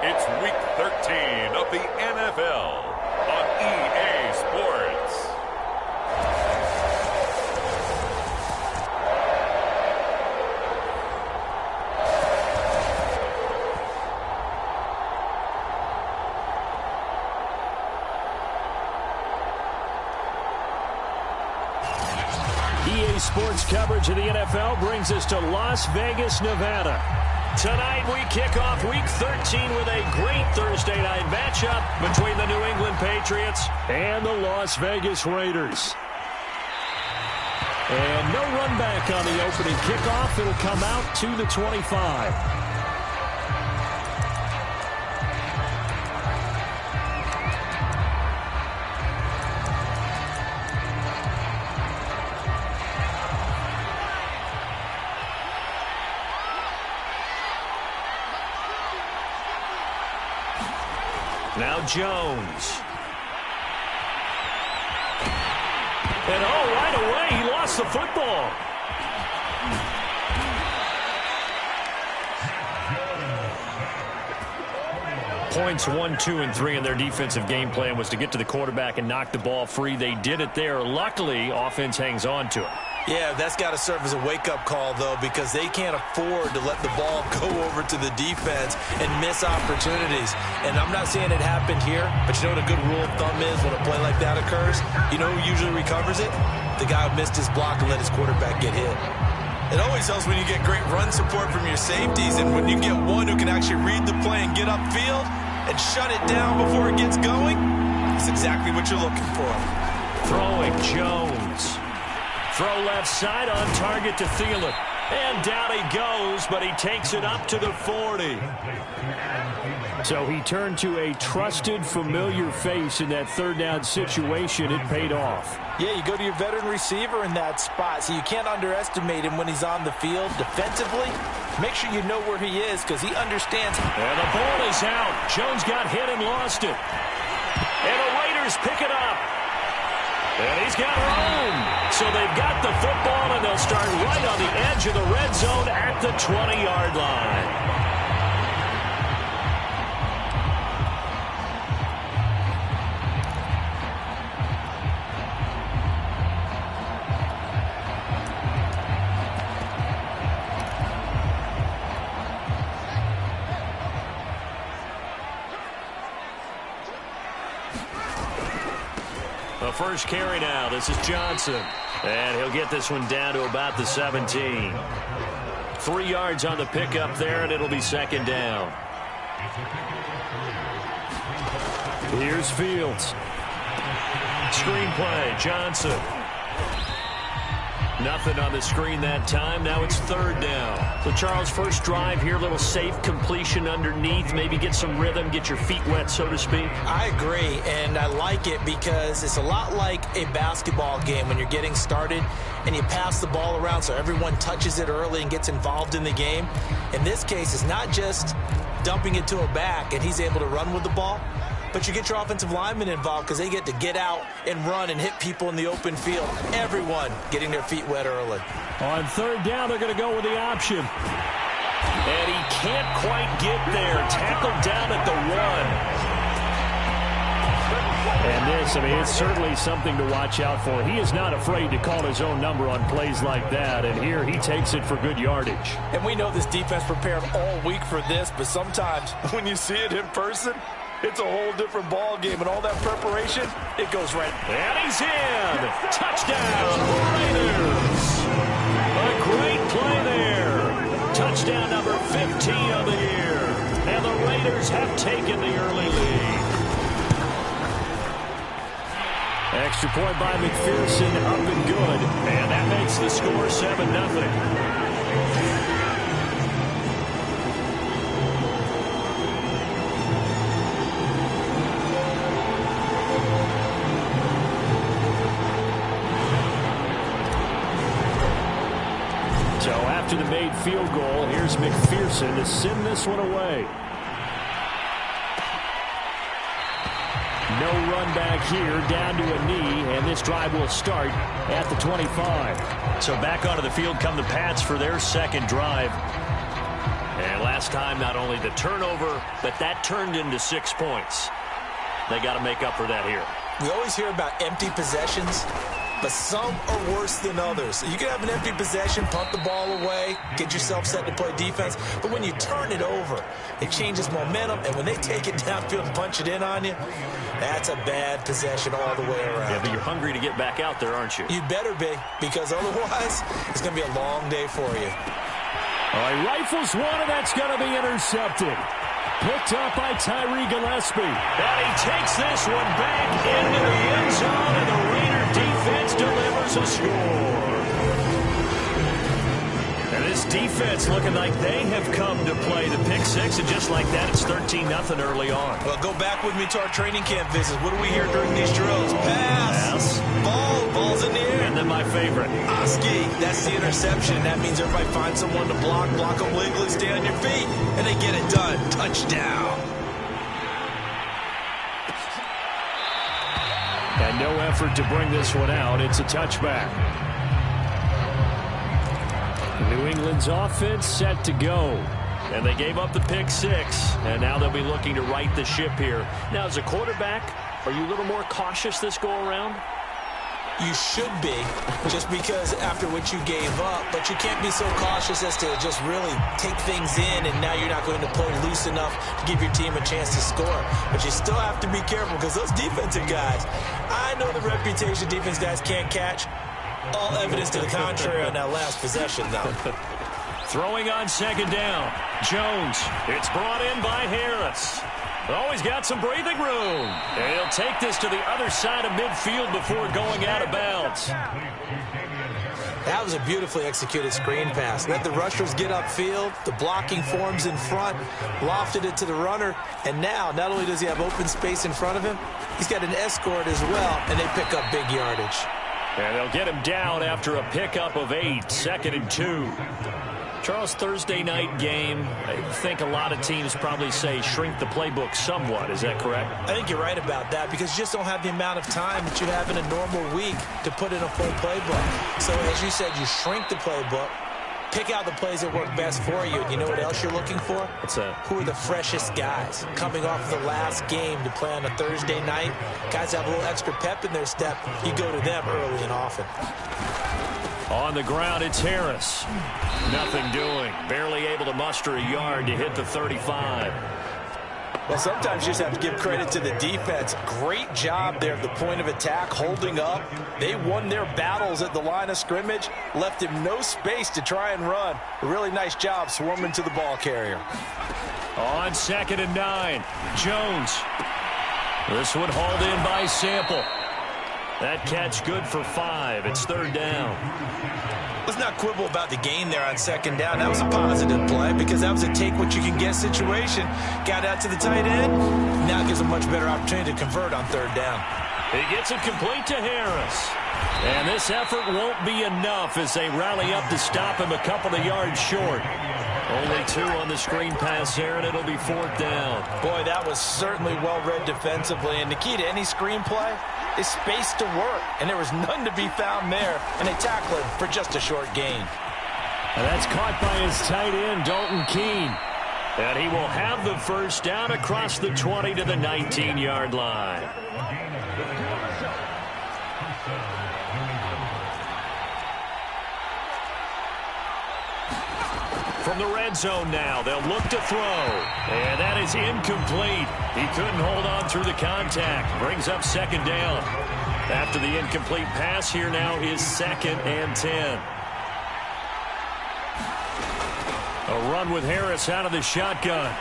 It's Week 13 of the NFL on EA Sports. EA Sports coverage of the NFL brings us to Las Vegas, Nevada. Tonight we kick off Week 13 with a great Thursday night matchup between the New England Patriots and the Las Vegas Raiders. And no run back on the opening kickoff. It'll come out to the 25. Now Jones. And right away, he lost the football. Points 1, 2, and 3 in their defensive game plan was to get to the quarterback and knock the ball free. They did it there. Luckily, offense hangs on to it. Yeah, that's got to serve as a wake-up call, though, because they can't afford to let the ball go over to the defense and miss opportunities. And I'm not saying it happened here, but you know what a good rule of thumb is when a play like that occurs? You know who usually recovers it? The guy who missed his block and let his quarterback get hit. It always helps when you get great run support from your safeties, and when you get one who can actually read the play and get upfield and shut it down before it gets going, that's exactly what you're looking for. Throwing Jones. Throw left side on target to Thielen. And down he goes, but he takes it up to the 40. So he turned to a trusted, familiar face in that third down situation. It paid off. Yeah, you go to your veteran receiver in that spot, so you can't underestimate him when he's on the field. Defensively, make sure you know where he is because he understands. And the ball is out. Jones got hit and lost it. And the Raiders pick it up. And he's got room. So they've got the football, and they'll start right on the edge of the red zone at the 20-yard line. The first carry now. This is Johnson. And he'll get this one down to about the 17. 3 yards on the pickup there, and it'll be second down. Here's Fields. Screen play, Johnson. Nothing on the screen that time. Now it's third down. So, Charles, first drive here, little safe completion underneath. Maybe get some rhythm, get your feet wet, so to speak. I agree, and I like it because it's a lot like a basketball game when you're getting started and you pass the ball around so everyone touches it early and gets involved in the game. In this case, it's not just dumping it to a back and he's able to run with the ball, but you get your offensive linemen involved because they get to get out and run and hit people in the open field. Everyone getting their feet wet early. On third down, they're going to go with the option. And he can't quite get there. Tackled down at the 1. And this, it's certainly something to watch out for. He is not afraid to call his own number on plays like that. And here he takes it for good yardage. And we know this defense prepared all week for this, but sometimes when you see it in person, it's a whole different ball game, and all that preparation, it goes right. And he's in. Touchdown, Raiders. A great play there. Touchdown number 15 of the year. And the Raiders have taken the early lead. Extra point by McPherson, up and good. And that makes the score 7-0. So after the made field goal, here's McPherson to send this one away. No run back here, down to a knee, and this drive will start at the 25. So back onto the field come the Pats for their second drive. And last last time, not only the turnover, but that turned into 6 points. They got to make up for that here. We always hear about empty possessions, but some are worse than others. You can have an empty possession, punt the ball away, get yourself set to play defense, but when you turn it over, it changes momentum, and when they take it downfield and punch it in on you, that's a bad possession all the way around. Yeah, but you're hungry to get back out there, aren't you? You'd better be, because otherwise, it's going to be a long day for you. All right, rifles one, and that's going to be intercepted. Picked up by Tyree Gillespie. And he takes this one back into the end zone, and the Raider defense delivers a score. And this defense looking like they have come to play the pick six, and just like that, it's 13-0 early on. Well, go back with me to our training camp visits. What do we hear during these drills? Pass. Ball's in the air. And then my favorite. Oski, that's the interception. That means everybody finds someone to block them legally, stay on your feet, and they get it done. Touchdown. And no effort to bring this one out. It's a touchback. New England's offense set to go. And they gave up the pick six, and now they'll be looking to right the ship here. Now, as a quarterback, are you a little more cautious this go-around? You should be, just because after what you gave up, but you can't be so cautious as to just really take things in, and now you're not going to play loose enough to give your team a chance to score. But you still have to be careful, because those defensive guys, I know the reputation defense guys can't catch. All evidence to the contrary on that last possession, though. Throwing on second down. Jones. It's brought in by Harris. Oh, he's got some breathing room. And he'll take this to the other side of midfield before going out of bounds. That was a beautifully executed screen pass. Let the rushers get upfield. The blocking forms in front. Lofted it to the runner. And now, not only does he have open space in front of him, he's got an escort as well, and they pick up big yardage. And they'll get him down after a pickup of 8, 2nd and 2. Charles, Thursday night game, I think a lot of teams probably say shrink the playbook somewhat. Is that correct? I think you're right about that, because you just don't have the amount of time that you have in a normal week to put in a full playbook. So as you said, you shrink the playbook, pick out the plays that work best for you. And you know what else you're looking for? What's that? Who are the freshest guys coming off the last game to play on a Thursday night? Guys have a little extra pep in their step. You go to them early and often. On the ground, it's Harris. Nothing doing. Barely able to muster a yard to hit the 35. Well, sometimes you just have to give credit to the defense. Great job there at the point of attack, holding up. They won their battles at the line of scrimmage, left him no space to try and run. A really nice job swarming to the ball carrier. On 2nd and 9, Jones. This one hauled in by Sample. That catch good for 5. It's 3rd down. Let's not quibble about the gain there on 2nd down. That was a positive play, because that was a take-what-you-can-get situation. Got out to the tight end. Now it gives a much better opportunity to convert on 3rd down. He gets it complete to Harris. And this effort won't be enough as they rally up to stop him a couple of yards short. Only 2 on the screen pass there, and it'll be 4th down. Boy, that was certainly well-read defensively. And the key to any screenplay is space to work. And there was none to be found there. And they tackle him for just a short gain. And that's caught by his tight end, Dalton Keene. And he will have the 1st down across the 20 to the 19-yard line. From the red zone now, they'll look to throw. And that is incomplete. He couldn't hold on through the contact. Brings up 2nd down. After the incomplete pass, here now is 2nd and 10. A run with Harris out of the shotgun.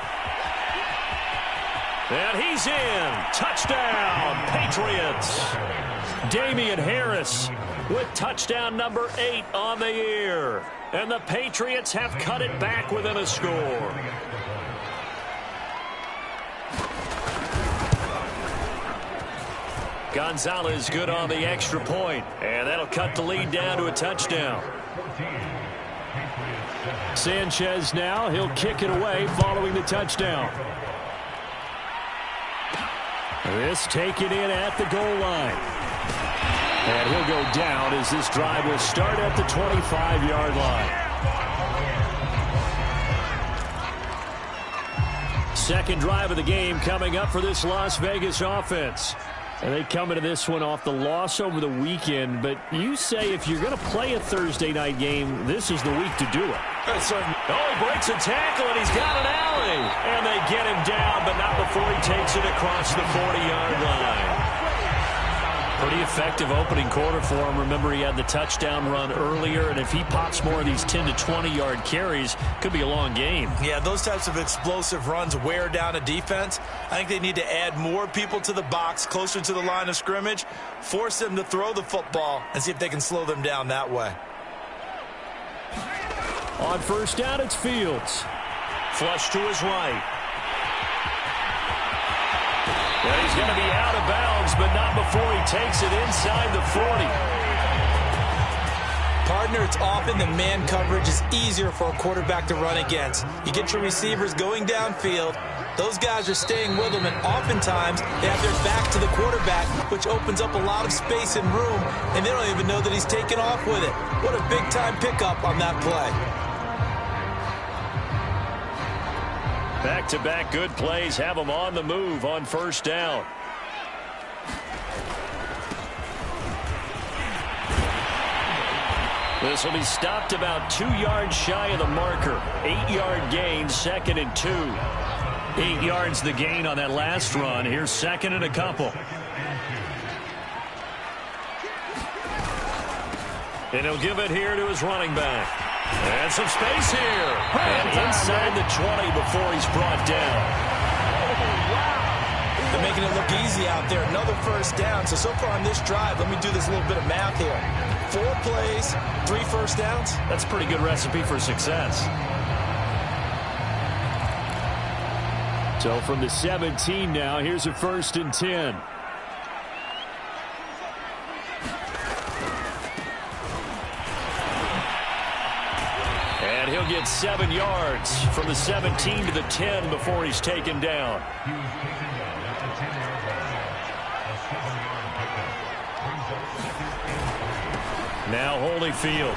And he's in. Touchdown, Patriots. Damian Harris with touchdown number 8 on the year. And the Patriots have cut it back within a score. Gonzalez good on the extra point. And that'll cut the lead down to a touchdown. Sanchez now, he'll kick it away following the touchdown. This taken in at the goal line. And he'll go down as this drive will start at the 25-yard line. Second drive of the game coming up for this Las Vegas offense. And they come into this one off the loss over the weekend. But you say if you're going to play a Thursday night game, this is the week to do it. Oh, he breaks a tackle, and he's got an alley. And they get him down, but not before he takes it across the 40-yard line. Pretty effective opening quarter for him. Remember, he had the touchdown run earlier, and if he pops more of these 10 to 20-yard carries, could be a long game. Yeah, those types of explosive runs wear down a defense. I think they need to add more people to the box, closer to the line of scrimmage, force them to throw the football, and see if they can slow them down that way. On first down, it's Fields. Flush to his right. And he's going to be out of bounds, but not before he takes it inside the 40. Partner, it's often the man coverage is easier for a quarterback to run against. You get your receivers going downfield. Those guys are staying with them, and oftentimes they have their back to the quarterback, which opens up a lot of space and room, and they don't even know that he's taken off with it. What a big-time pickup on that play. Back-to-back good plays have him on the move on first down. This will be stopped about 2 yards shy of the marker. 8-yard gain, 2nd and 2. 8 yards the gain on that last run. Here's 2nd and a couple. And he'll give it here to his running back. And some space here. And inside the 20 before he's brought down. They're making it look easy out there. Another first down. So far on this drive, let me do this little bit of math here. 4 plays, 3 first downs. That's a pretty good recipe for success. So from the 17 now, here's a 1st and 10. And he'll get 7 yards from the 17 to the 10 before he's taken down. Now Holyfield.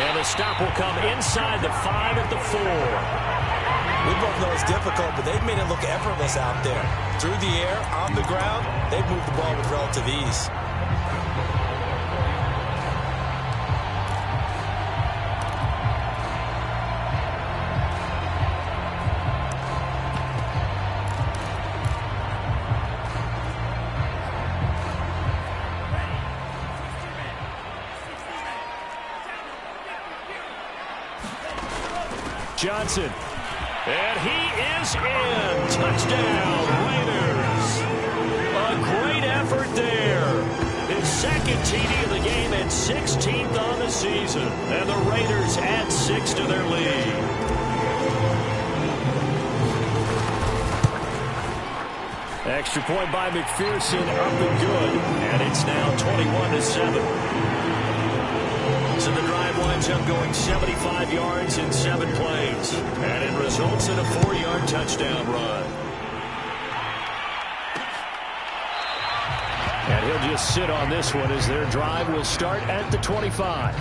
And the stop will come inside the 5 at the 4. We both know it's difficult, but they've made it look effortless out there. Through the air, on the ground, they've moved the ball with relative ease. Johnson. And he is in. Touchdown, Raiders. A great effort there. His 2nd TD of the game and 16th on the season. And the Raiders add 6 to their lead. Extra point by McPherson, up and good. And it's now 21-7. So the drive winds up going 75 yards in 7 plays. And it results in a 4-yard touchdown run. And he'll just sit on this one as their drive will start at the 25.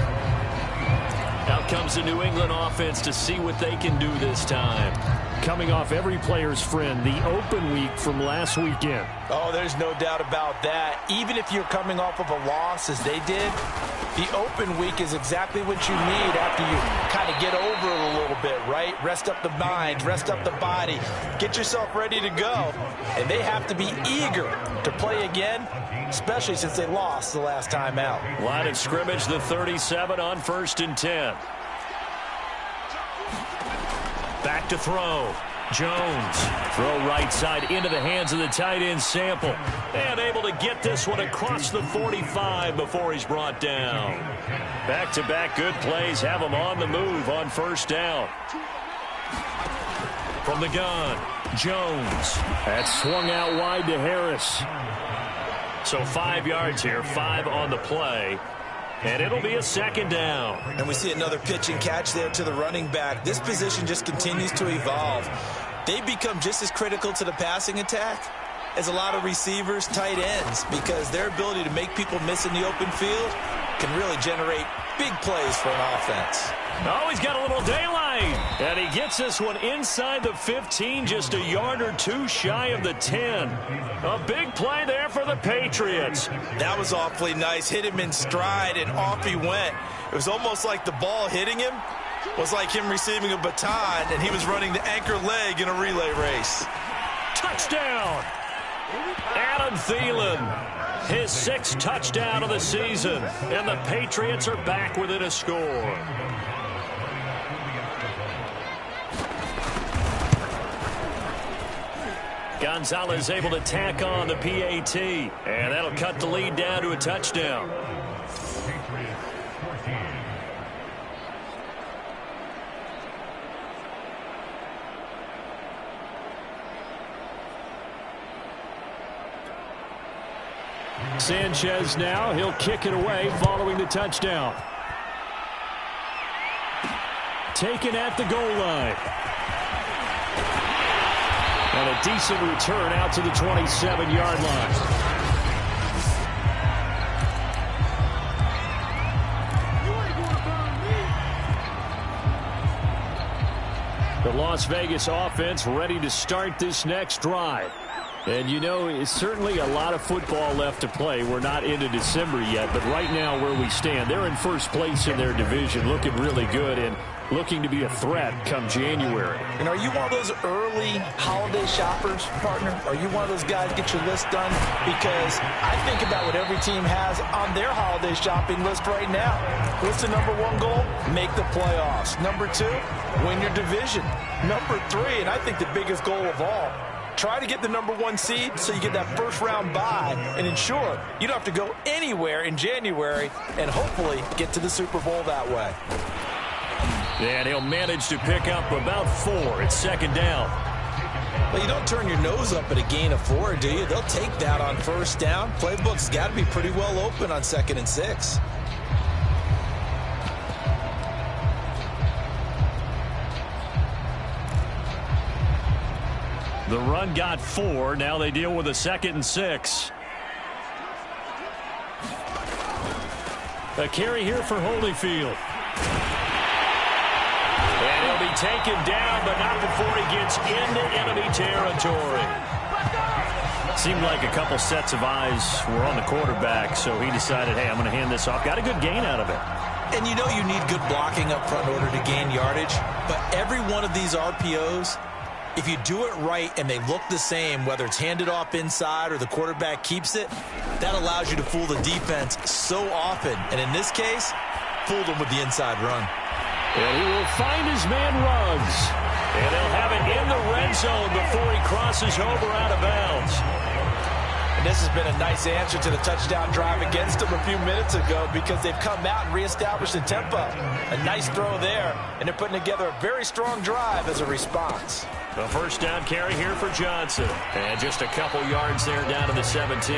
Out comes the New England offense to see what they can do this time. Coming off every player's friend, the open week from last weekend. Oh, there's no doubt about that. Even if you're coming off of a loss as they did, the open week is exactly what you need after you kind of get over it a little bit, right? Rest up the mind, rest up the body, get yourself ready to go. And they have to be eager to play again, especially since they lost the last time out. Line of scrimmage, the 37 on 1st and 10. Back to throw. Jones. Throw right side into the hands of the tight end Sample. And able to get this one across the 45 before he's brought down. Back-to-back good plays have him on the move on first down. From the gun, Jones. That swung out wide to Harris. So 5 yards here, 5 on the play. And it'll be a 2nd down. And we see another pitch and catch there to the running back. This position just continues to evolve. They become just as critical to the passing attack as a lot of receivers, tight ends, because their ability to make people miss in the open field can really generate big plays for an offense. Oh, he's got a little daylight. right. And he gets this one inside the 15, just a yard or two shy of the 10. A big play there for the Patriots. That was awfully nice. Hit him in stride, and off he went. It was almost like the ball hitting him was like him receiving a baton, and he was running the anchor leg in a relay race. Touchdown! Adam Thielen, his 6th touchdown of the season, and the Patriots are back within a score. Gonzalez able to tack on the PAT, and that'll cut the lead down to a touchdown. Sanchez now, he'll kick it away following the touchdown. Taken at the goal line. And a decent return out to the 27-yard line. The Las Vegas offense ready to start this next drive. And, you know, it's certainly a lot of football left to play. We're not into December yet, but right now where we stand, they're in first place in their division, looking really good and looking to be a threat come January. And are you one of those early holiday shoppers, partner? Are you one of those guys get your list done? Because I think about what every team has on their holiday shopping list right now. What's the number 1 goal? Make the playoffs. Number 2, win your division. Number 3, and I think the biggest goal of all, try to get the number 1 seed so you get that first-round bye and ensure you don't have to go anywhere in January and hopefully get to the Super Bowl that way. And he'll manage to pick up about 4. It's 2nd down. Well, you don't turn your nose up at a gain of 4, do you? They'll take that on first down. Playbook's got to be pretty well open on 2nd and 6. The run got 4. Now they deal with a 2nd and 6. A carry here for Holyfield. And he'll be taken down, but not before he gets into enemy territory. Seemed like a couple sets of eyes were on the quarterback, so he decided, hey, I'm going to hand this off. Got a good gain out of it. And you know you need good blocking up front in order to gain yardage, but every one of these RPOs, if you do it right and they look the same, whether it's handed off inside or the quarterback keeps it, that allows you to fool the defense so often. And in this case, fooled them with the inside run. And he will find his man Ruggs. And they'll have it in the red zone before he crosses over out of bounds. And this has been a nice answer to the touchdown drive against them a few minutes ago because they've come out and reestablished the tempo. A nice throw there, and they're putting together a very strong drive as a response. A first down carry here for Johnson. And just a couple yards there down to the 17.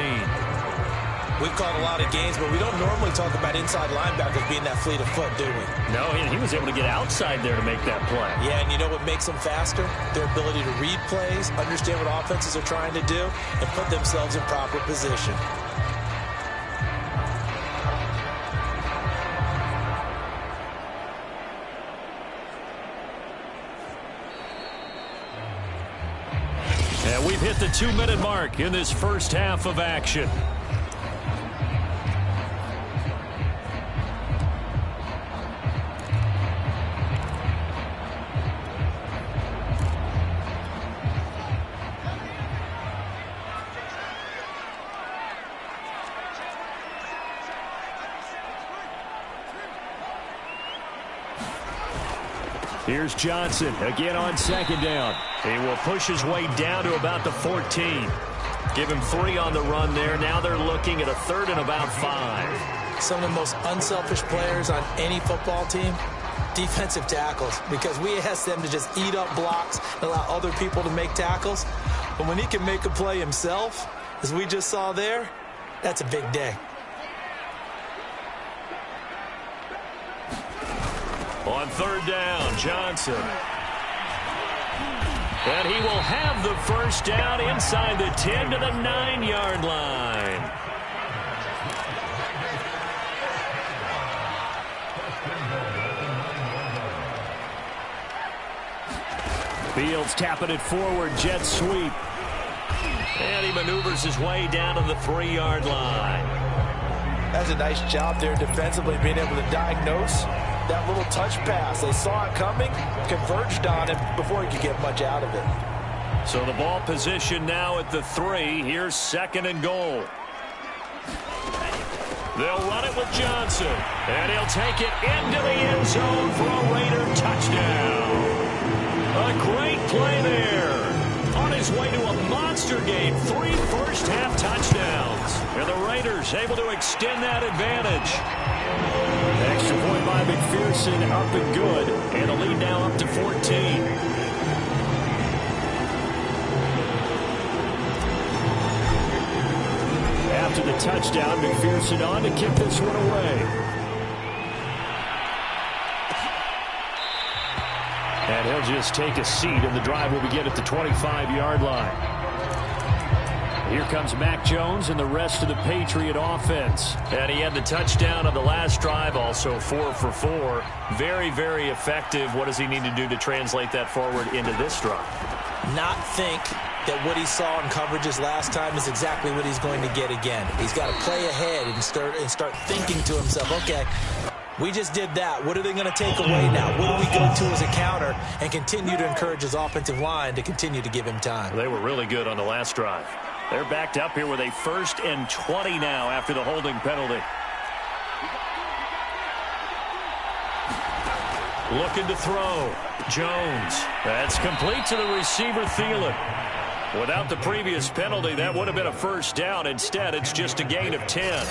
We've caught a lot of games, but we don't normally talk about inside linebackers being that fleet of foot, do we? No, he was able to get outside there to make that play. Yeah, and you know what makes them faster? Their ability to read plays, understand what offenses are trying to do, and put themselves in proper position. And we've hit the 2-minute mark in this first half of action. Here's Johnson again on 2nd down. He will push his way down to about the 14. Give him 3 on the run there. Now they're looking at a 3rd and about 5. Some of the most unselfish players on any football team, defensive tackles, because we ask them to just eat up blocks and allow other people to make tackles. But when he can make a play himself, as we just saw there, that's a big day. On 3rd down, Johnson. And he will have the first down inside the 10 to the 9-yard line. Fields tapping it forward, jet sweep. And he maneuvers his way down to the 3-yard line. That's a nice job there defensively, being able to diagnose that little touch pass. They saw it coming, converged on him before he could get much out of it. So the ball position now at the 3. Here's 2nd and goal. They'll run it with Johnson. And he'll take it into the end zone for a Raider touchdown. A great play there. On his way to a monster game, 3 first-half touchdowns. And the Raiders able to extend that advantage. Extra point by McPherson, up and good. And the lead now up to 14. After the touchdown, McPherson on to kick this one away. And he'll just take a seat, and the drive will begin at the 25-yard line. Here comes Mac Jones and the rest of the Patriot offense. And he had the touchdown on the last drive, also 4 for 4. Very, very effective. What does he need to do to translate that forward into this drive? Not think that what he saw in coverages last time is exactly what he's going to get again. He's got to play ahead and start thinking to himself, okay, we just did that. What are they going to take away now? What do we go to as a counter? And continue to encourage his offensive line to continue to give him time. They were really good on the last drive. They're backed up here with a 1st and 20 now after the holding penalty. Looking to throw. Jones. That's complete to the receiver, Thielen. Without the previous penalty, that would have been a first down. Instead, it's just a gain of 10.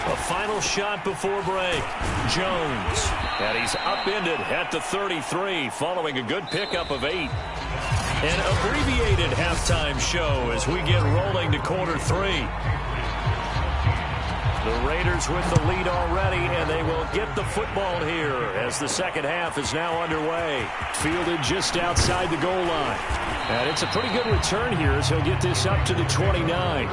A final shot before break. Jones. And he's upended at the 33 following a good pickup of 8. An abbreviated halftime show as we get rolling to quarter 3. The Raiders with the lead already, and they will get the football here as the second half is now underway. Fielded just outside the goal line. And it's a pretty good return here as he'll get this up to the 29.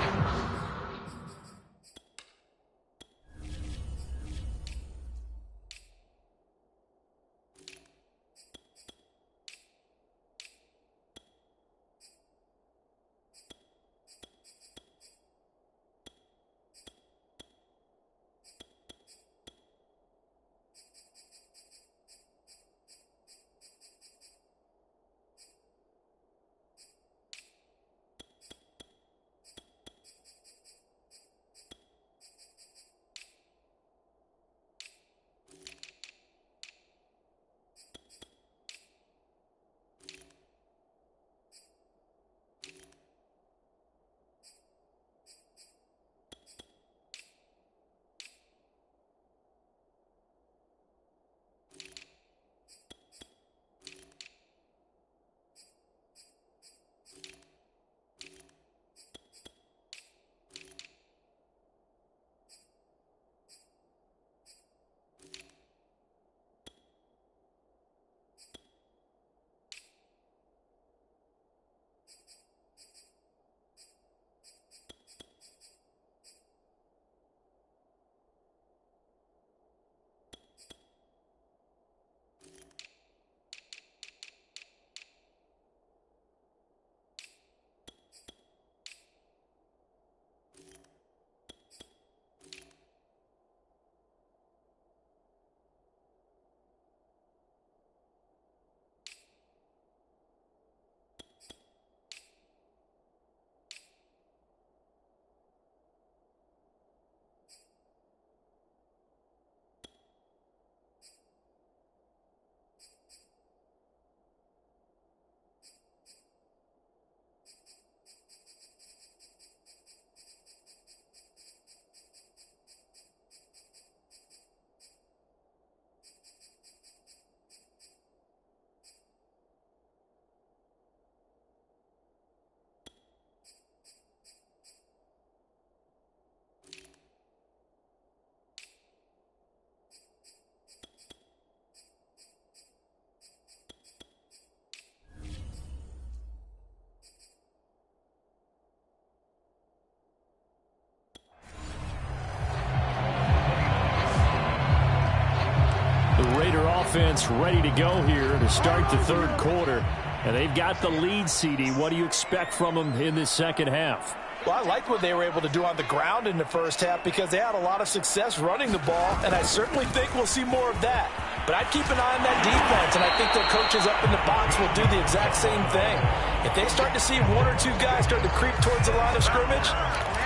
The Raider offense ready to go here to start the third quarter. And they've got the lead, CD. What do you expect from them in this second half? Well, I liked what they were able to do on the ground in the first half because they had a lot of success running the ball, and I certainly think we'll see more of that. But I'd keep an eye on that defense, and I think their coaches up in the box will do the exact same thing. If they start to see one or two guys start to creep towards the line of scrimmage,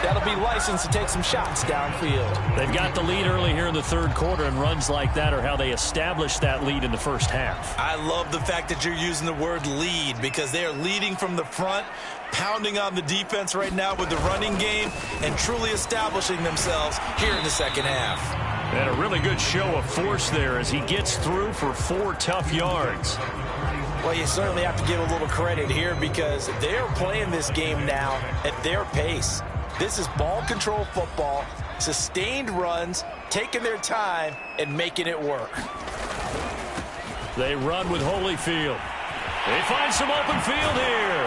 that'll be licensed to take some shots downfield. They've got the lead early here in the third quarter, and runs like that are how they established that lead in the first half. I love the fact that you're using the word lead because they are leading from the front, pounding on the defense right now with the running game, and truly establishing themselves here in the second half. And a really good show of force there as he gets through for 4 tough yards. Well, you certainly have to give a little credit here because they're playing this game now at their pace. This is ball control football, sustained runs, taking their time, and making it work. They run with Holyfield. They find some open field here.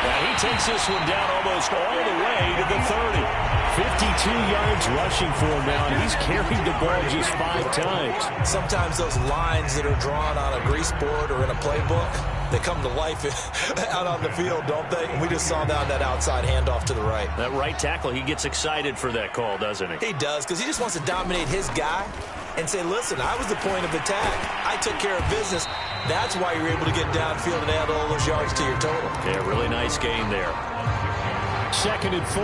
Now he takes this one down almost all the way to the 30. 52 yards rushing for him now, and he's carried the ball just 5 times. Sometimes those lines that are drawn on a grease board or in a playbook, they come to life out on the field, don't they? And we just saw that on that outside handoff to the right. That right tackle, he gets excited for that call, doesn't he? He does, because he just wants to dominate his guy and say, listen, I was the point of attack. I took care of business. That's why you're able to get downfield and add all those yards to your total. Yeah, really nice game there. 2nd and 4.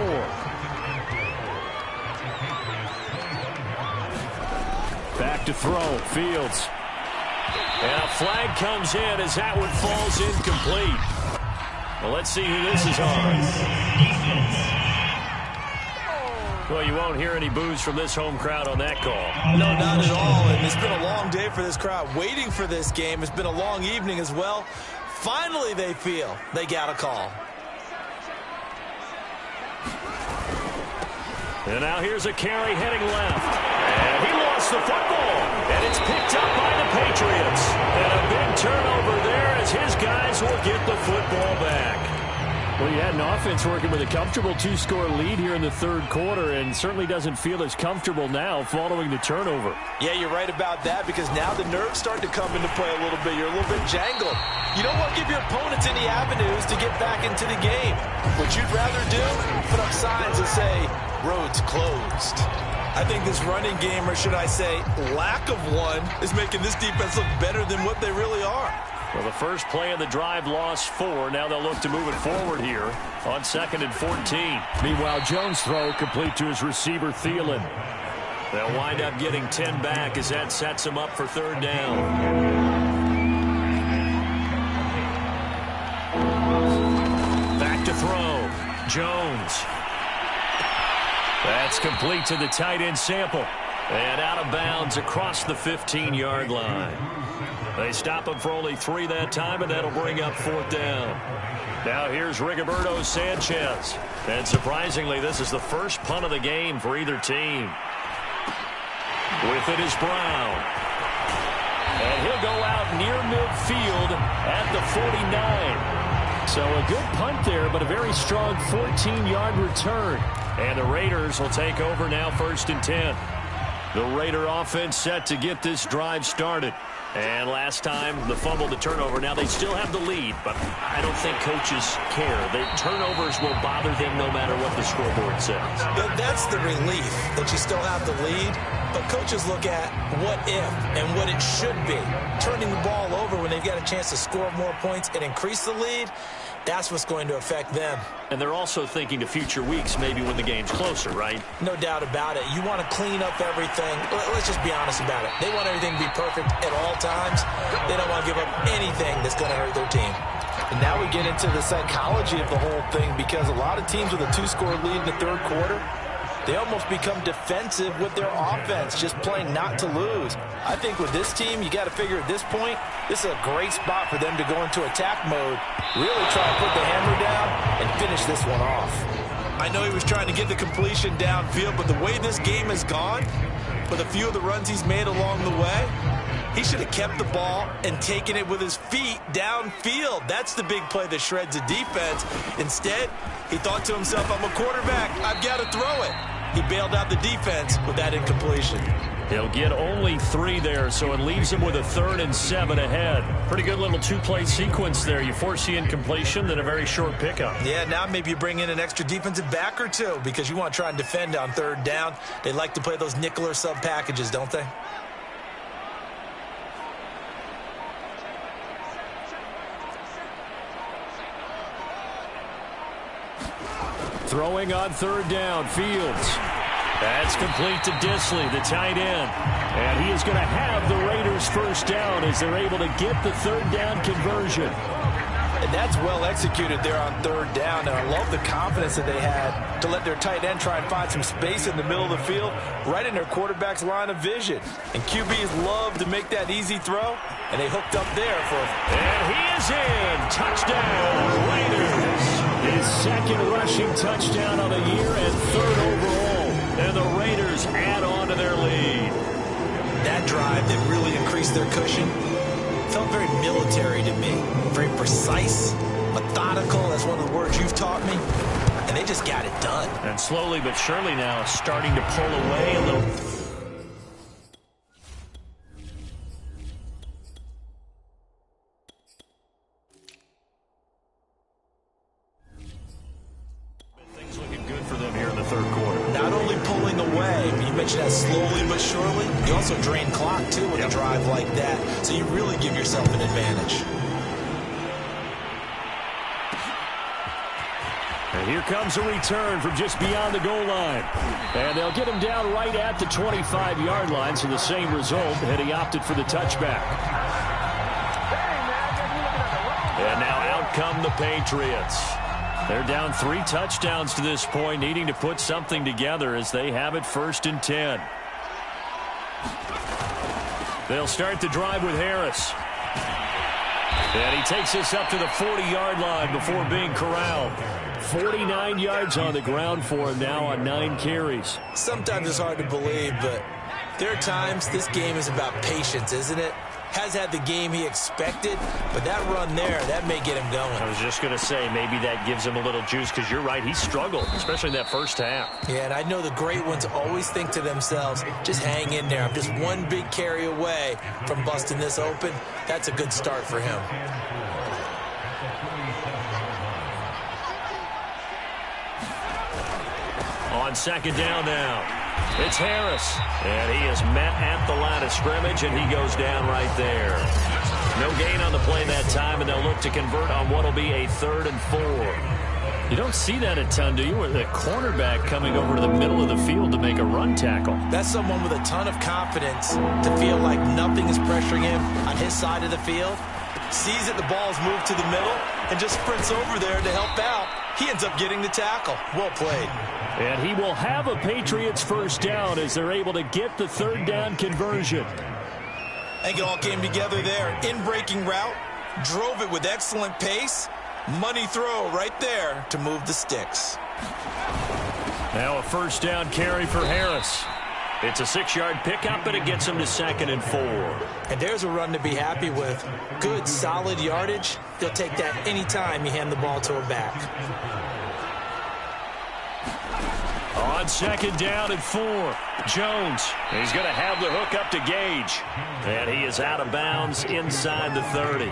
Back to throw. Fields. And a flag comes in as that one falls incomplete. Well, let's see who this is on. Well, you won't hear any boos from this home crowd on that call. No, not at all. And it's been a long day for this crowd waiting for this game. It's been a long evening as well. Finally, they feel they got a call. And now here's a carry heading left. And he lost the football. And it's picked up by the Patriots. And a big turnover there as his guys will get the football back. Well, you had an offense working with a comfortable 2-score lead here in the third quarter and certainly doesn't feel as comfortable now following the turnover. Yeah, you're right about that because now the nerves start to come into play a little bit. You're a little bit jangled. You don't want to give your opponents any avenues to get back into the game. What you'd rather do, put up signs that say, roads closed. I think this running game, or should I say lack of one, is making this defense look better than what they really are. Well, the first play of the drive lost 4. Now they'll look to move it forward here on 2nd and 14. Meanwhile, Jones' throw complete to his receiver, Thielen. They'll wind up getting 10 back as that sets them up for 3rd down. Back to throw. Jones. That's complete to the tight end Sample. And out of bounds across the 15-yard line. They stop him for only 3 that time, and that'll bring up 4th down. Now here's Rigoberto Sanchez. And surprisingly, this is the first punt of the game for either team. With it is Brown. And he'll go out near midfield at the 49. So a good punt there, but a very strong 14-yard return. And the Raiders will take over now 1st and 10. The Raider offense set to get this drive started. And last time, the fumble to turnover. Now they still have the lead, but I don't think coaches care. The turnovers will bother them no matter what the scoreboard says. That's the relief that you still have the lead. But coaches look at what if and what it should be. Turning the ball over when they've got a chance to score more points and increase the lead, that's what's going to affect them. And they're also thinking to future weeks, maybe when the game's closer, right? No doubt about it. You want to clean up everything. Let's just be honest about it. They want everything to be perfect at all times. They don't want to give up anything that's going to hurt their team. And now we get into the psychology of the whole thing because a lot of teams with a 2-score lead in the third quarter, they almost become defensive with their offense, just playing not to lose. I think with this team, you got to figure at this point, this is a great spot for them to go into attack mode, really try to put the hammer down and finish this one off. I know he was trying to get the completion downfield, but the way this game has gone, with a few of the runs he's made along the way, he should have kept the ball and taken it with his feet downfield. That's the big play that shreds the defense. Instead, he thought to himself, I'm a quarterback. I've got to throw it. he bailed out the defense with that incompletion. He'll get only 3 there, so it leaves him with a 3rd and 7 ahead. Pretty good little 2-play sequence there. You force the incompletion, then a very short pickup. Yeah, now maybe you bring in an extra defensive back or 2 because you want to try and defend on 3rd down. They like to play those nickel or sub packages, don't they? Throwing on 3rd down, Fields. That's complete to Disley, the tight end. And he is going to have the Raiders first down as they're able to get the 3rd down conversion. And that's well executed there on 3rd down. And I love the confidence that they had to let their tight end try and find some space in the middle of the field, right in their quarterback's line of vision. And QBs love to make that easy throw, and they hooked up there for... And he is in. Touchdown, Raiders. His 2nd rushing touchdown on the year and 3rd overall. And the Raiders add on to their lead. That drive that really increased their cushion felt very military to me. Very precise, methodical. That's one of the words you've taught me. And they just got it done. And slowly but surely now starting to pull away a little. Things looking good for them here in the 3rd quarter. Not only pulling away, but you mentioned that slowly but surely. You also drain clock, too, with a drive like that. So you really give yourself an advantage. And here comes a return from just beyond the goal line. And they'll get him down right at the 25-yard line, so the same result, and he opted for the touchback. And now out come the Patriots. They're down 3 touchdowns to this point, needing to put something together as they have it 1st and 10. They'll start the drive with Harris. And he takes us up to the 40-yard line before being corralled. 49 yards on the ground for him now on 9 carries. Sometimes it's hard to believe, but there are times this game is about patience, isn't it? Has had the game he expected, but that run there, that may get him going. I was just going to say, maybe that gives him a little juice, because you're right, he struggled, especially in that first half. Yeah, and I know the great ones always think to themselves, just hang in there. I'm just one big carry away from busting this open. That's a good start for him. On 2nd down now. It's Harris, and he is met at the line of scrimmage, and he goes down right there. No gain on the play that time, and they'll look to convert on what will be a 3rd and 4. You don't see that a ton, do you? With a cornerback coming over to the middle of the field to make a run tackle. That's someone with a ton of confidence to feel like nothing is pressuring him on his side of the field. Sees that the ball is moved to the middle and just sprints over there to help out. He ends up getting the tackle. Well played. And he will have a Patriots first down as they're able to get the 3rd down conversion. I think it all came together there. In-breaking route, drove it with excellent pace. Money throw right there to move the sticks. Now a first down carry for Harris. It's a 6-yard pickup, and it gets him to 2nd and 4. And there's a run to be happy with. Good, solid yardage. They'll take that anytime you hand the ball to a back. On 2nd down and 4, Jones. He's going to have the hook up to Gage. And he is out of bounds inside the 30.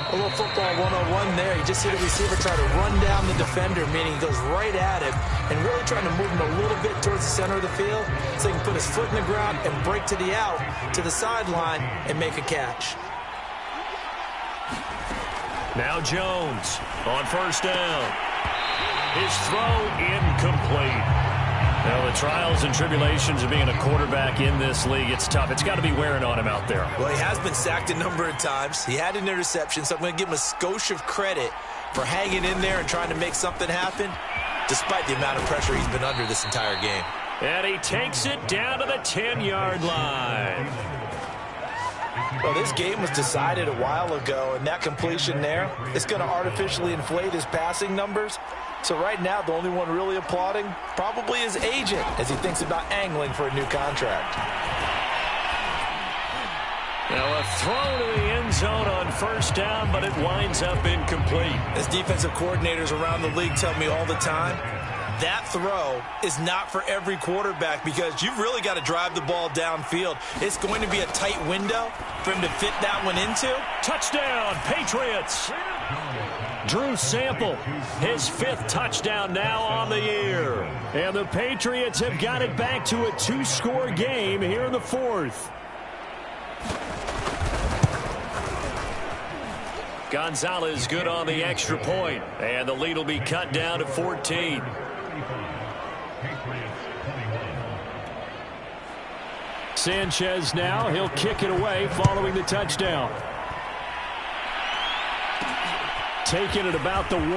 A little football 101 there. You just see the receiver try to run down the defender, meaning he goes right at him and really trying to move him a little bit towards the center of the field so he can put his foot in the ground and break to the out, to the sideline, and make a catch. Now Jones on first down. His throw incomplete. Now, the trials and tribulations of being a quarterback in this league, it's tough. It's got to be wearing on him out there. Well, he has been sacked a number of times. He had an interception, so I'm going to give him a skosh of credit for hanging in there and trying to make something happen, despite the amount of pressure he's been under this entire game. And he takes it down to the 10-yard line. Well, this game was decided a while ago, and that completion there is going to artificially inflate his passing numbers. So right now, the only one really applauding probably his agent as he thinks about angling for a new contract. Now a throw to the end zone on first down, but it winds up incomplete. As defensive coordinators around the league tell me all the time, that throw is not for every quarterback because you've really got to drive the ball downfield. It's going to be a tight window for him to fit that one into. Touchdown, Patriots. Drew Sample, his 5th touchdown now on the year. And the Patriots have got it back to a 2-score game here in the 4th. Gonzalez good on the extra point, and the lead will be cut down to 14. Sanchez now, he'll kick it away following the touchdown. Taking it about the 1.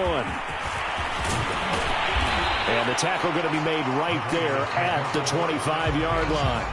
And the tackle going to be made right there at the 25-yard line.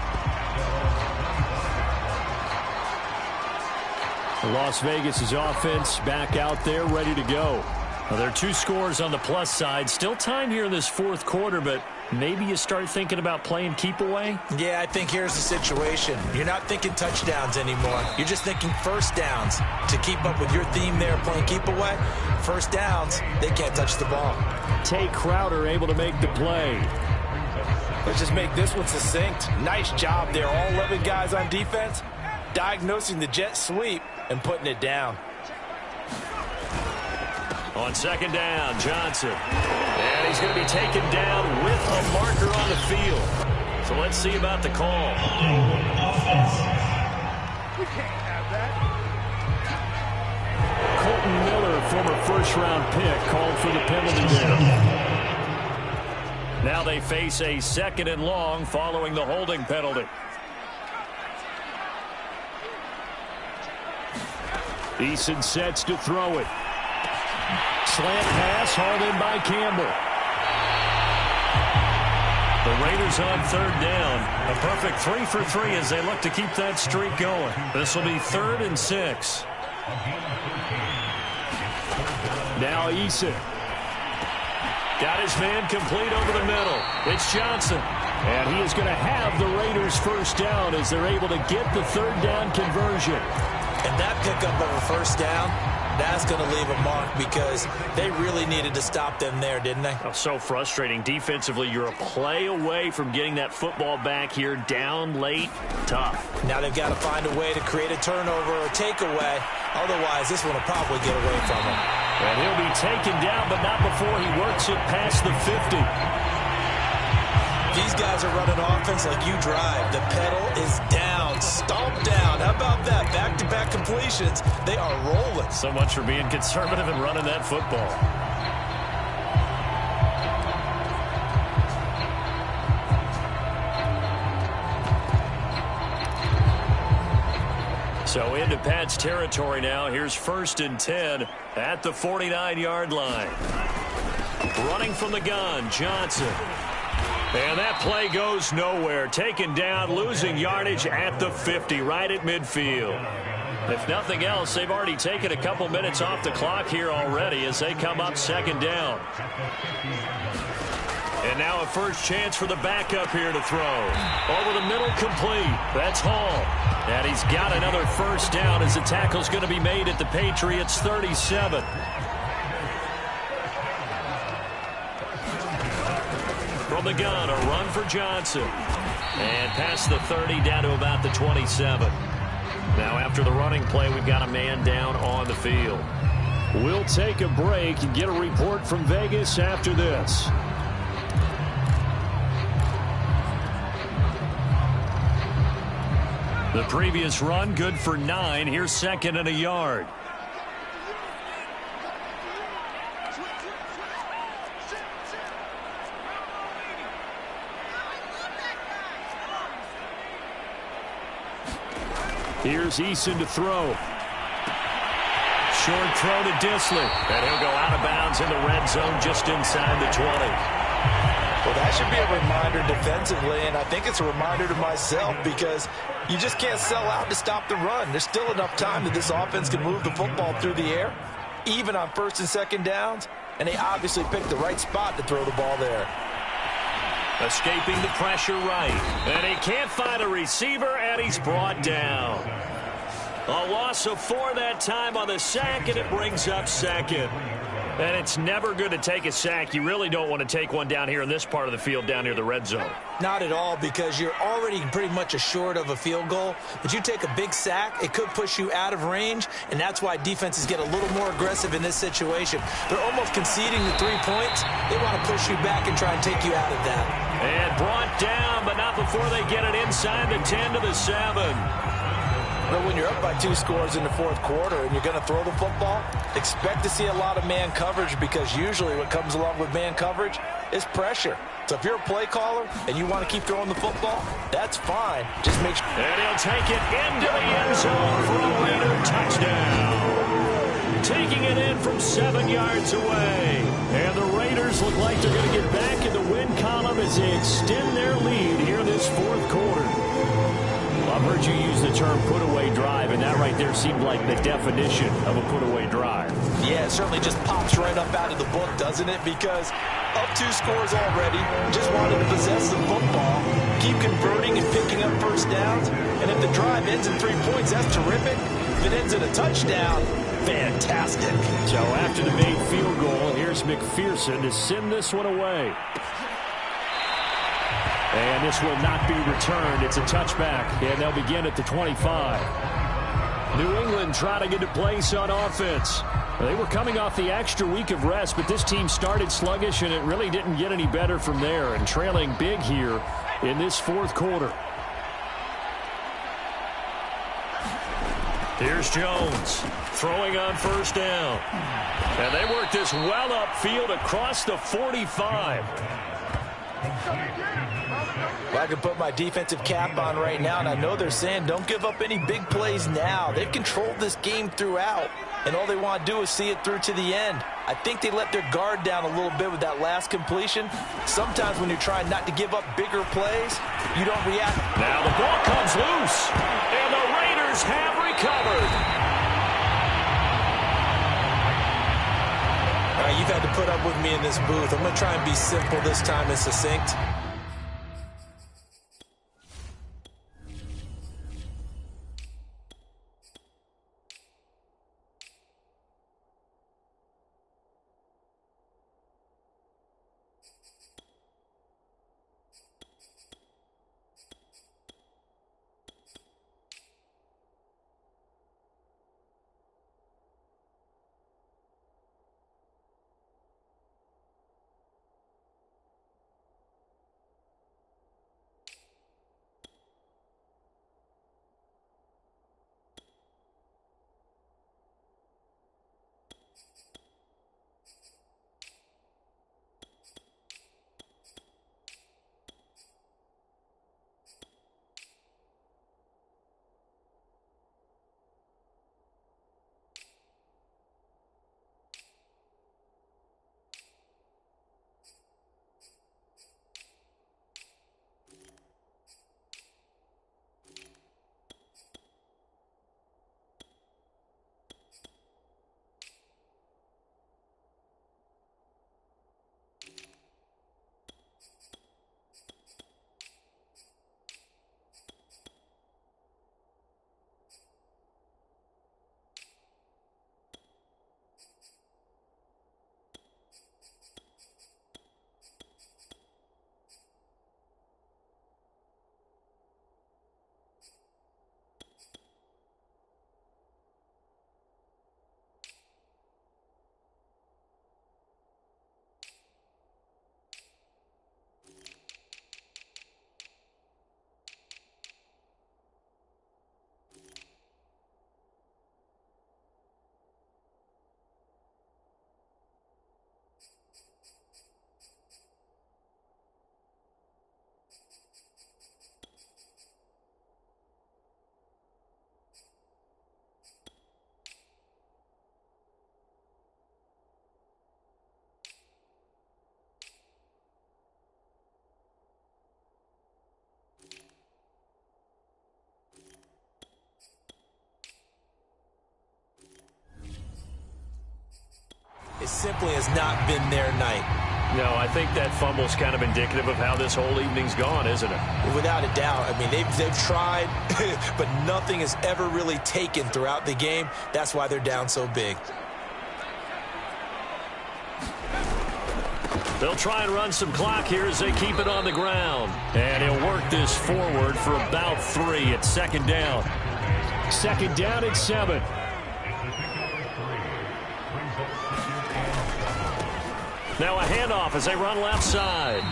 Las Vegas' offense back out there ready to go. Well, there are 2 scores on the plus side. Still time here in this 4th quarter, but maybe you start thinking about playing keep away? Yeah, I think here's the situation. You're not thinking touchdowns anymore. You're just thinking first downs. To keep up with your theme there playing keep away, first downs, they can't touch the ball. Tay Crowder able to make the play. Let's just make this one succinct. Nice job there. All 11 guys on defense diagnosing the jet sweep and putting it down. On 2nd down, Johnson. And he's going to be taken down with a marker on the field. So let's see about the call. We can't have that. Colton Miller, former first-round pick, called for the penalty there. Now they face a 2nd and long following the holding penalty. Eason sets to throw it. Slant pass hauled in by Campbell. The Raiders on 3rd down. A perfect 3 for 3 as they look to keep that streak going. This will be 3rd and 6. Now Eason. Got his man complete over the middle. It's Johnson. And he is going to have the Raiders first down as they're able to get the 3rd down conversion. And that pickup of a first down, that's going to leave a mark because they really needed to stop them there, didn't they? Oh, so frustrating. Defensively, you're a play away from getting that football back here down late. Tough. Now they've got to find a way to create a turnover or a takeaway. Otherwise, this one will probably get away from him. And he'll be taken down, but not before he works it past the 50. These guys are running offense like you drive. The pedal is down, stomp down. How about that? Back-to-back completions. They are rolling. So much for being conservative and running that football. So into Pat's territory now. Here's 1st and 10 at the 49-yard line. Running from the gun, Johnson. And that play goes nowhere. Taken down, losing yardage at the 50, right at midfield. If nothing else, they've already taken a couple minutes off the clock here already as they come up 2nd down. And now a first chance for the backup here to throw. Over the middle, complete. That's Hall. And he's got another first down as the tackle's going to be made at the Patriots' 37. From the gun, a run for Johnson. And past the 30, down to about the 27. Now after the running play, we've got a man down on the field. We'll take a break and get a report from Vegas after this. The previous run, good for 9. Here's 2nd and a yard. Here's Eason to throw. Short throw to Disley. And he'll go out of bounds in the red zone just inside the 20. Well, that should be a reminder defensively, and I think it's a reminder to myself because you just can't sell out to stop the run. There's still enough time that this offense can move the football through the air, even on 1st and 2nd downs, and they obviously picked the right spot to throw the ball there. Escaping the pressure right. And he can't find a receiver, and he's brought down. A loss of 4 that time on the sack, and it brings up 2nd. And it's never good to take a sack. You really don't want to take one down here in this part of the field, down near the red zone. Not at all, because you're already pretty much assured of a field goal. But you take a big sack, it could push you out of range, and that's why defenses get a little more aggressive in this situation. They're almost conceding the 3 points. They want to push you back and try and take you out of that. And brought down, but not before they get it inside the 10 to the 7. But when you're up by 2 scores in the fourth quarter and you're going to throw the football, expect to see a lot of man coverage, because usually what comes along with man coverage is pressure. So if you're a play caller and you want to keep throwing the football, that's fine. Just make sure. And he'll take it into the end zone for a Raider touchdown. Taking it in from 7 yards away. And the Raiders look like they're going to get back in the win column as they extend their lead here this fourth quarter. I've heard you use the term put-away drive, and that right there seemed like the definition of a put-away drive. Yeah, it certainly just pops right up out of the book, doesn't it? Because up 2 scores already, just wanted to possess the football, keep converting and picking up first downs, and if the drive ends in 3 points, that's terrific. If it ends in a touchdown, fantastic. So after the made field goal, here's McPherson to send this one away. And this will not be returned. It's a touchback, and they'll begin at the 25. New England trying to get to place on offense. They were coming off the extra week of rest, but this team started sluggish, and it really didn't get any better from there, and trailing big here in this fourth quarter. Here's Jones throwing on first down. And they work this well upfield across the 45. Well, I can put my defensive cap on right now, and I know they're saying don't give up any big plays now. They've controlled this game throughout, and all they want to do is see it through to the end. I think they let their guard down a little bit with that last completion. Sometimes when you're trying not to give up bigger plays, you don't react. Now the ball comes loose, and the Raiders have recovered. All right, you've had to put up with me in this booth. I'm going to try and be simple this time and succinct. It simply has not been their night. No, I think that fumble's kind of indicative of how this whole evening's gone, isn't it? Without a doubt. I mean, they've tried, but nothing has ever really taken throughout the game. That's why they're down so big. They'll try and run some clock here as they keep it on the ground. And he'll work this forward for about 3 at second down. Second down at 7. Now a handoff as they run left side.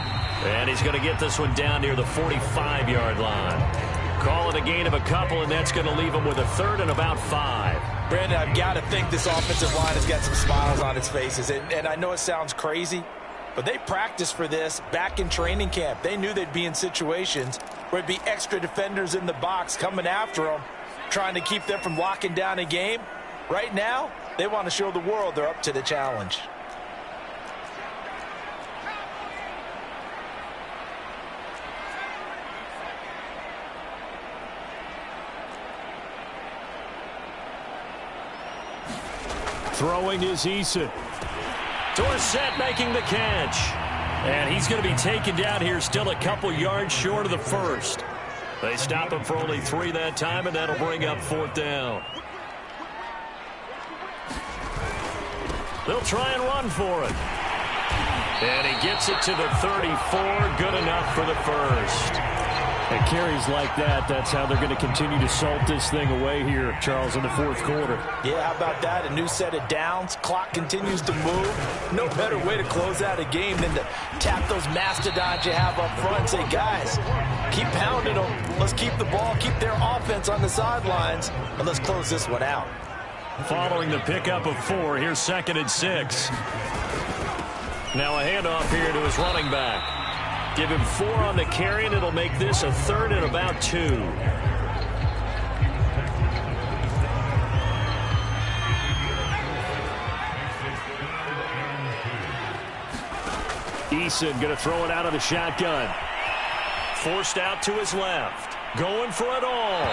And he's going to get this one down near the 45-yard line. Call it a gain of a couple, and that's going to leave him with a third and about 5. Brandon, I've got to think this offensive line has got some smiles on its faces. And I know it sounds crazy, but they practiced for this back in training camp. They knew they'd be in situations where it'd be extra defenders in the box coming after them, trying to keep them from locking down a game. Right now, they want to show the world they're up to the challenge. Throwing is Eason. Dorsett making the catch. And he's going to be taken down here still a couple yards short of the first. They stop him for only 3 that time, and that'll bring up 4th down. They'll try and run for it. And he gets it to the 34. Good enough for the first. And carries like that, that's how they're going to continue to salt this thing away here, Charles, in the 4th quarter. Yeah, how about that? A new set of downs. Clock continues to move. No better way to close out a game than to tap those mastodons you have up front and say, guys, keep pounding them. Let's keep the ball, keep their offense on the sidelines, and let's close this one out. Following the pickup of 4, here's 2nd and 6. Now a handoff here to his running back. Give him 4 on the carry, and it'll make this a 3rd and about 2. Eason going to throw it out of the shotgun. Forced out to his left. Going for it all.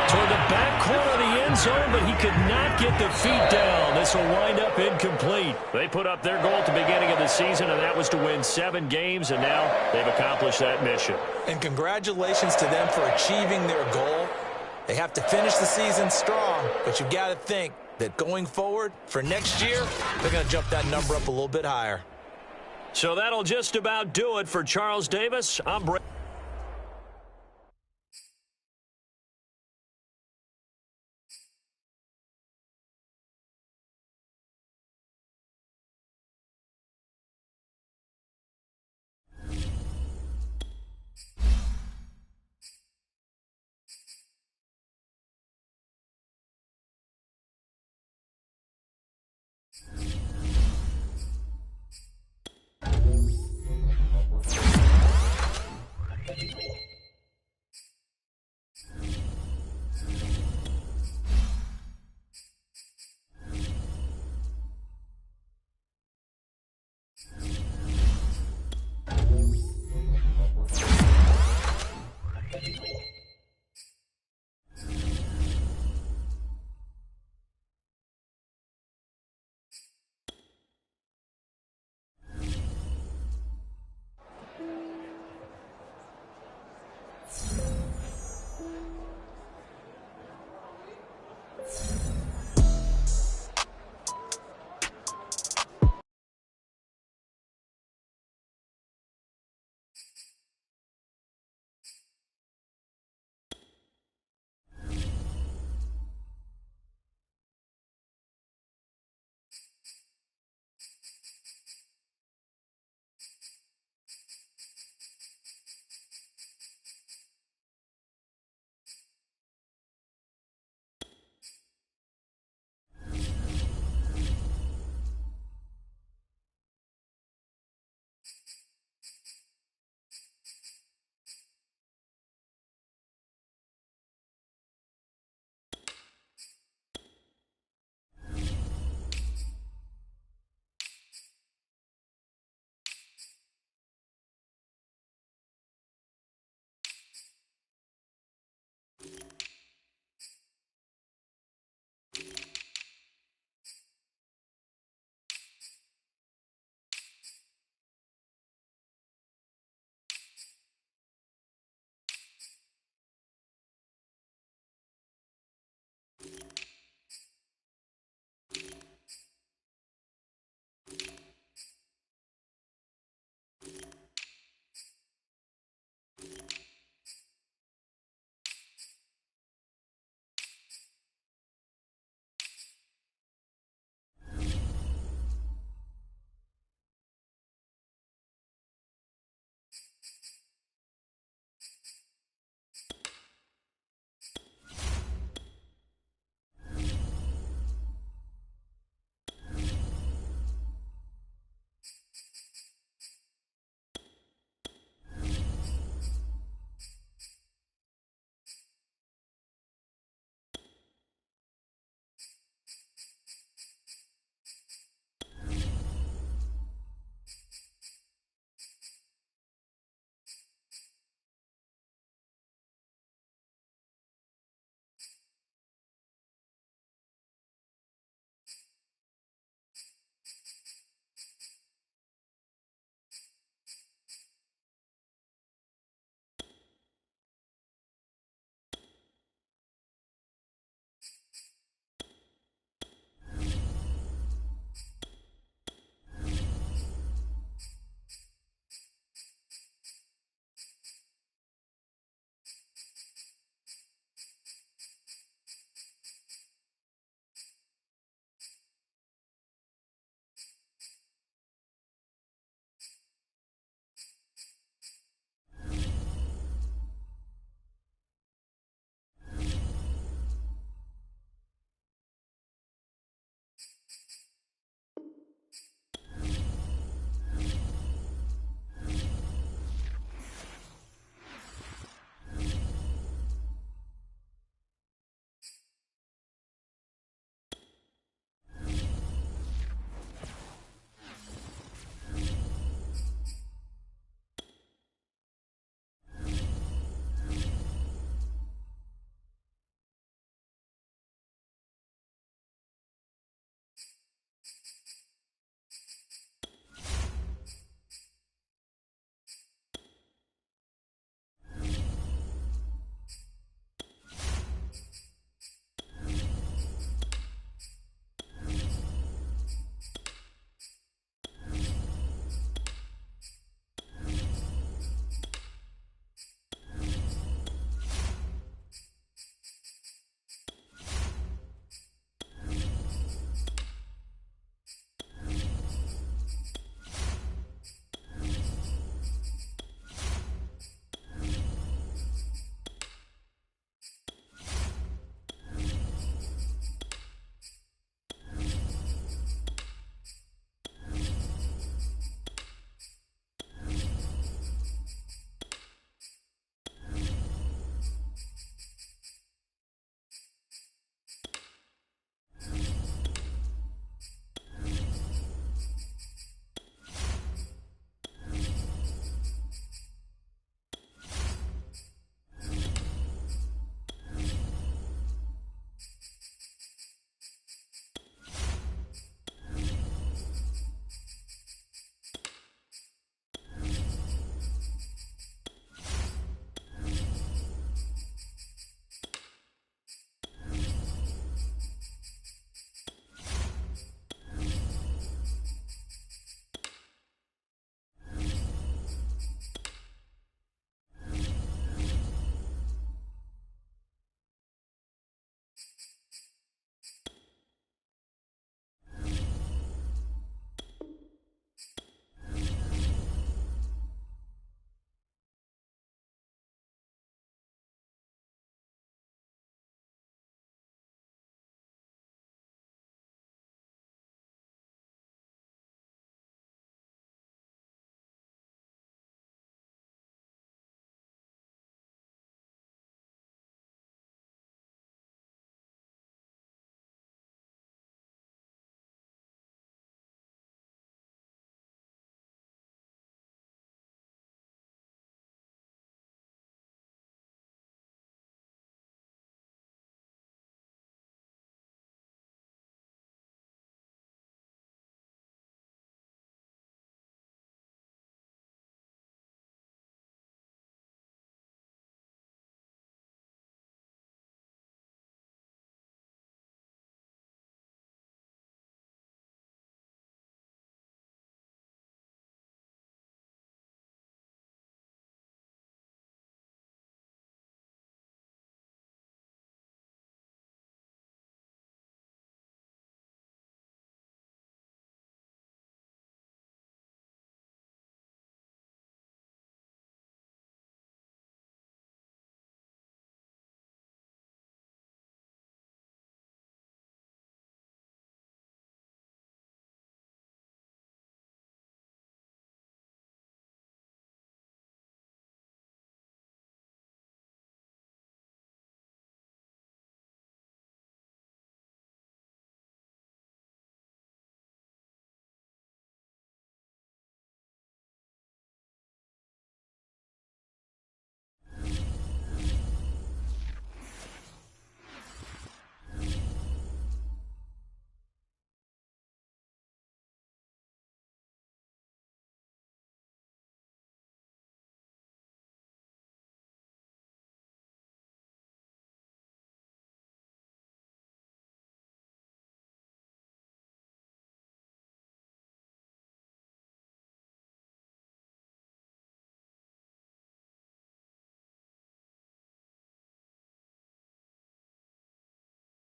Toward the back corner of the end zone, but he could not get the feet down. This will wind up incomplete. They put up their goal at the beginning of the season, and that was to win 7 games, and now they've accomplished that mission. And congratulations to them for achieving their goal. They have to finish the season strong, but you've got to think that going forward for next year, they're going to jump that number up a little bit higher. So that'll just about do it for Charles Davis. I'm Brett.